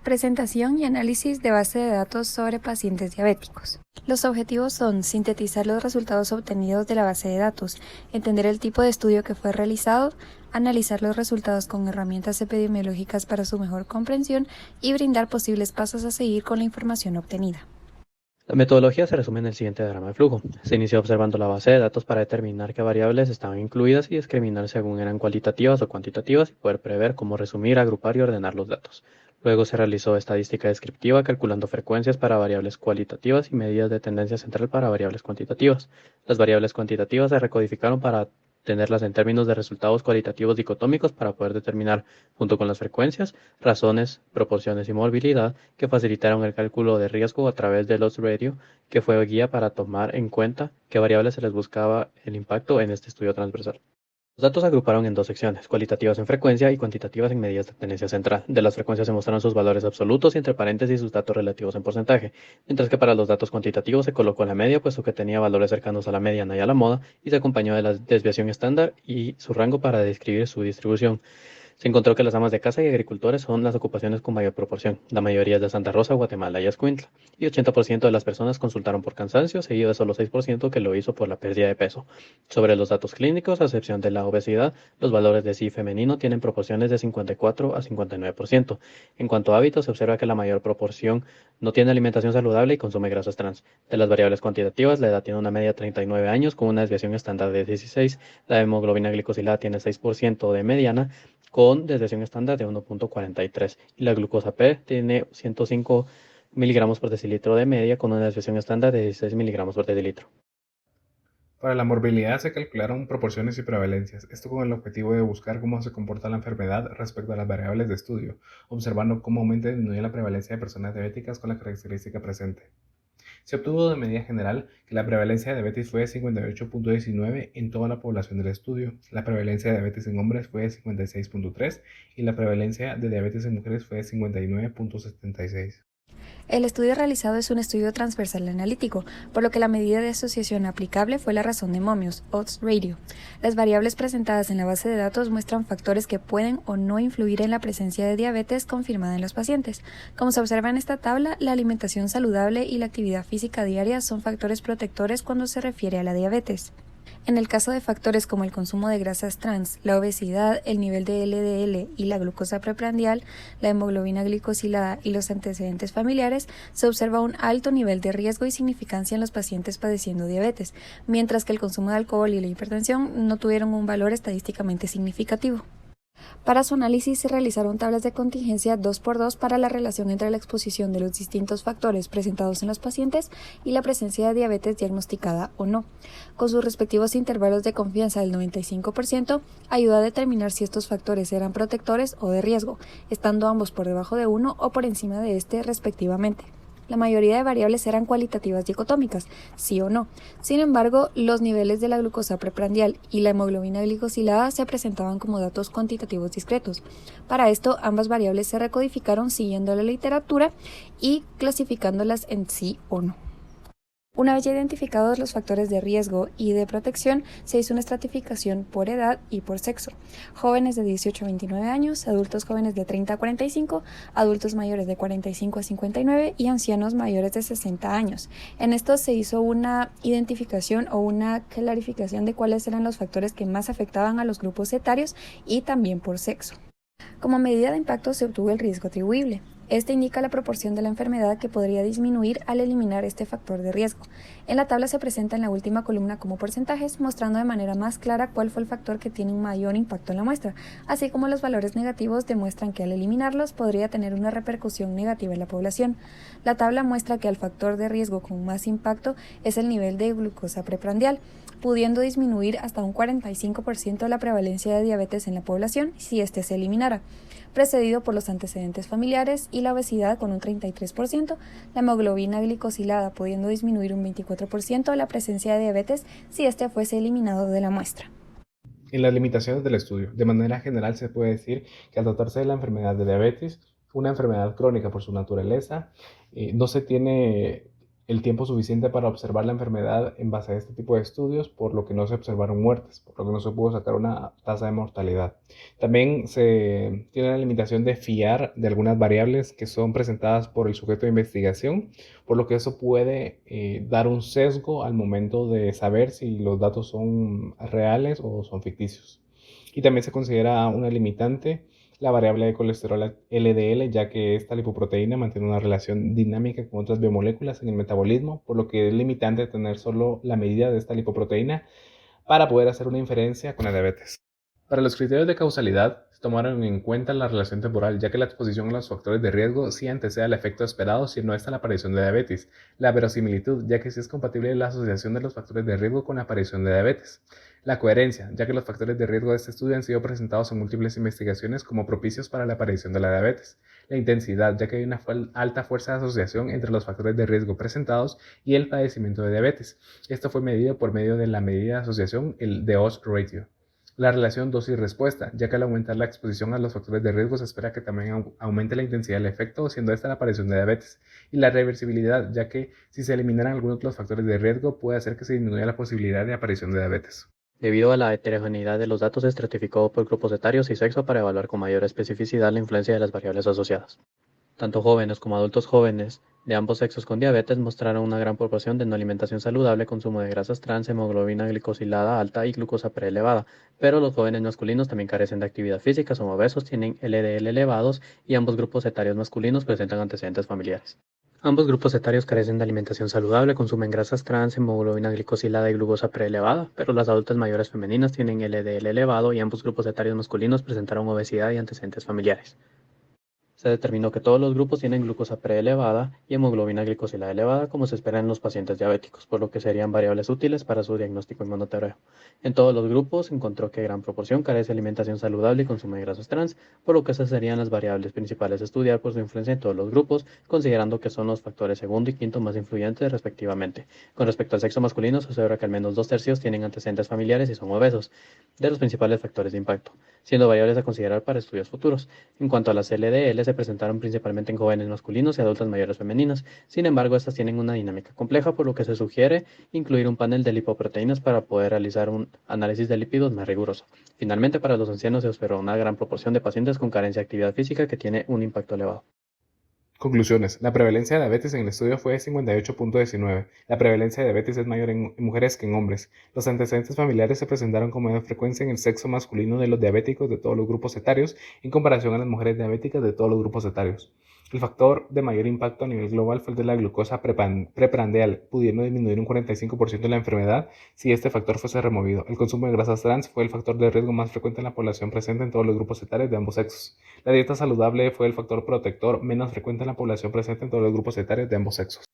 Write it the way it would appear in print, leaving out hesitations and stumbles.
Presentación y análisis de base de datos sobre pacientes diabéticos. Los objetivos son sintetizar los resultados obtenidos de la base de datos, entender el tipo de estudio que fue realizado, analizar los resultados con herramientas epidemiológicas para su mejor comprensión y brindar posibles pasos a seguir con la información obtenida. La metodología se resume en el siguiente diagrama de flujo. Se inició observando la base de datos para determinar qué variables estaban incluidas y discriminar según eran cualitativas o cuantitativas y poder prever cómo resumir, agrupar y ordenar los datos. Luego se realizó estadística descriptiva calculando frecuencias para variables cualitativas y medidas de tendencia central para variables cuantitativas. Las variables cuantitativas se recodificaron para tenerlas en términos de resultados cualitativos dicotómicos para poder determinar, junto con las frecuencias, razones, proporciones y movilidad que facilitaron el cálculo de riesgo a través del odds ratio, que fue guía para tomar en cuenta qué variables se les buscaba el impacto en este estudio transversal. Los datos se agruparon en dos secciones, cualitativas en frecuencia y cuantitativas en medidas de tendencia central. De las frecuencias se mostraron sus valores absolutos y entre paréntesis sus datos relativos en porcentaje, mientras que para los datos cuantitativos se colocó la media, puesto que tenía valores cercanos a la mediana y a la moda, y se acompañó de la desviación estándar y su rango para describir su distribución. Se encontró que las amas de casa y agricultores son las ocupaciones con mayor proporción. La mayoría es de Santa Rosa, Guatemala y Escuintla. Y 80% de las personas consultaron por cansancio, seguido de solo 6% que lo hizo por la pérdida de peso. Sobre los datos clínicos, a excepción de la obesidad, los valores de SI femenino tienen proporciones de 54 a 59%. En cuanto a hábitos, se observa que la mayor proporción no tiene alimentación saludable y consume grasas trans. De las variables cuantitativas, la edad tiene una media de 39 años con una desviación estándar de 16. La hemoglobina glicosilada tiene 6% de mediana con desviación estándar de 1.43 y la glucosa P tiene 105 miligramos por decilitro de media con una desviación estándar de 16 miligramos por decilitro. Para la morbilidad se calcularon proporciones y prevalencias, esto con el objetivo de buscar cómo se comporta la enfermedad respecto a las variables de estudio, observando cómo aumenta y disminuye la prevalencia de personas diabéticas con la característica presente. Se obtuvo de medida general que la prevalencia de diabetes fue de 58.19 en toda la población del estudio, la prevalencia de diabetes en hombres fue de 56.3 y la prevalencia de diabetes en mujeres fue de 59.76. El estudio realizado es un estudio transversal analítico, por lo que la medida de asociación aplicable fue la razón de momios, odds ratio. Las variables presentadas en la base de datos muestran factores que pueden o no influir en la presencia de diabetes confirmada en los pacientes. Como se observa en esta tabla, la alimentación saludable y la actividad física diaria son factores protectores cuando se refiere a la diabetes. En el caso de factores como el consumo de grasas trans, la obesidad, el nivel de LDL y la glucosa preprandial, la hemoglobina glicosilada y los antecedentes familiares, se observa un alto nivel de riesgo y significancia en los pacientes padeciendo diabetes, mientras que el consumo de alcohol y la hipertensión no tuvieron un valor estadísticamente significativo. Para su análisis se realizaron tablas de contingencia 2x2 para la relación entre la exposición de los distintos factores presentados en los pacientes y la presencia de diabetes diagnosticada o no. Con sus respectivos intervalos de confianza del 95%, ayuda a determinar si estos factores eran protectores o de riesgo, estando ambos por debajo de 1 o por encima de este respectivamente. La mayoría de variables eran cualitativas dicotómicas, sí o no. Sin embargo, los niveles de la glucosa preprandial y la hemoglobina glicosilada se presentaban como datos cuantitativos discretos. Para esto, ambas variables se recodificaron siguiendo la literatura y clasificándolas en sí o no. Una vez ya identificados los factores de riesgo y de protección, se hizo una estratificación por edad y por sexo. Jóvenes de 18 a 29 años, adultos jóvenes de 30 a 45, adultos mayores de 45 a 59 y ancianos mayores de 60 años. En esto se hizo una identificación o una clarificación de cuáles eran los factores que más afectaban a los grupos etarios y también por sexo. Como medida de impacto se obtuvo el riesgo atribuible. Este indica la proporción de la enfermedad que podría disminuir al eliminar este factor de riesgo. En la tabla se presenta en la última columna como porcentajes, mostrando de manera más clara cuál fue el factor que tiene un mayor impacto en la muestra, así como los valores negativos demuestran que al eliminarlos podría tener una repercusión negativa en la población. La tabla muestra que el factor de riesgo con más impacto es el nivel de glucosa preprandial, pudiendo disminuir hasta un 45% la prevalencia de diabetes en la población si éste se eliminara, precedido por los antecedentes familiares y la obesidad con un 33%, la hemoglobina glicosilada pudiendo disminuir un 24% la presencia de diabetes si éste fuese eliminado de la muestra. En las limitaciones del estudio, de manera general se puede decir que al tratarse de la enfermedad de diabetes, una enfermedad crónica por su naturaleza, no se tiene el tiempo suficiente para observar la enfermedad en base a este tipo de estudios, por lo que no se observaron muertes, por lo que no se pudo sacar una tasa de mortalidad. También se tiene la limitación de fiar de algunas variables que son presentadas por el sujeto de investigación, por lo que eso puede dar un sesgo al momento de saber si los datos son reales o son ficticios. Y también se considera una limitante la variable de colesterol LDL, ya que esta lipoproteína mantiene una relación dinámica con otras biomoléculas en el metabolismo, por lo que es limitante tener solo la medida de esta lipoproteína para poder hacer una inferencia con la diabetes. Para los criterios de causalidad, se tomaron en cuenta la relación temporal, ya que la exposición a los factores de riesgo sí antecede al efecto esperado si no está la aparición de diabetes. La verosimilitud, ya que sí es compatible la asociación de los factores de riesgo con la aparición de diabetes. La coherencia, ya que los factores de riesgo de este estudio han sido presentados en múltiples investigaciones como propicios para la aparición de la diabetes. La intensidad, ya que hay una alta fuerza de asociación entre los factores de riesgo presentados y el padecimiento de diabetes. Esto fue medido por medio de la medida de asociación, el de odds ratio. La relación dosis-respuesta, ya que al aumentar la exposición a los factores de riesgo se espera que también aumente la intensidad del efecto, siendo esta la aparición de diabetes. Y la reversibilidad, ya que si se eliminan algunos de los factores de riesgo puede hacer que se disminuya la posibilidad de aparición de diabetes. Debido a la heterogeneidad de los datos, se estratificó por grupos etarios y sexo para evaluar con mayor especificidad la influencia de las variables asociadas. Tanto jóvenes como adultos jóvenes de ambos sexos con diabetes mostraron una gran proporción de no alimentación saludable, consumo de grasas trans, hemoglobina glicosilada alta y glucosa preelevada, pero los jóvenes masculinos también carecen de actividad física, son obesos, tienen LDL elevados y ambos grupos etarios masculinos presentan antecedentes familiares. Ambos grupos etarios carecen de alimentación saludable, consumen grasas trans, hemoglobina glicosilada y glucosa preelevada, pero las adultas mayores femeninas tienen LDL elevado y ambos grupos etarios masculinos presentaron obesidad y antecedentes familiares. Se determinó que todos los grupos tienen glucosa preelevada y hemoglobina glicosilada elevada, como se espera en los pacientes diabéticos, por lo que serían variables útiles para su diagnóstico en monitoreo. En todos los grupos se encontró que gran proporción carece de alimentación saludable y consume grasas trans, por lo que esas serían las variables principales a estudiar por su influencia en todos los grupos, considerando que son los factores segundo y quinto más influyentes respectivamente. Con respecto al sexo masculino, se observa que al menos 2/3 tienen antecedentes familiares y son obesos, de los principales factores de impacto, siendo variables a considerar para estudios futuros. En cuanto a las LDL, se presentaron principalmente en jóvenes masculinos y adultas mayores femeninas. Sin embargo, estas tienen una dinámica compleja, por lo que se sugiere incluir un panel de lipoproteínas para poder realizar un análisis de lípidos más riguroso. Finalmente, para los ancianos se observó una gran proporción de pacientes con carencia de actividad física que tiene un impacto elevado. Conclusiones. La prevalencia de diabetes en el estudio fue de 58.19. La prevalencia de diabetes es mayor en mujeres que en hombres. Los antecedentes familiares se presentaron con mayor frecuencia en el sexo masculino de los diabéticos de todos los grupos etarios en comparación a las mujeres diabéticas de todos los grupos etarios. El factor de mayor impacto a nivel global fue el de la glucosa preprandial, pudiendo disminuir un 45% de la enfermedad si este factor fuese removido. El consumo de grasas trans fue el factor de riesgo más frecuente en la población presente en todos los grupos etarios de ambos sexos. La dieta saludable fue el factor protector menos frecuente en la población presente en todos los grupos etarios de ambos sexos.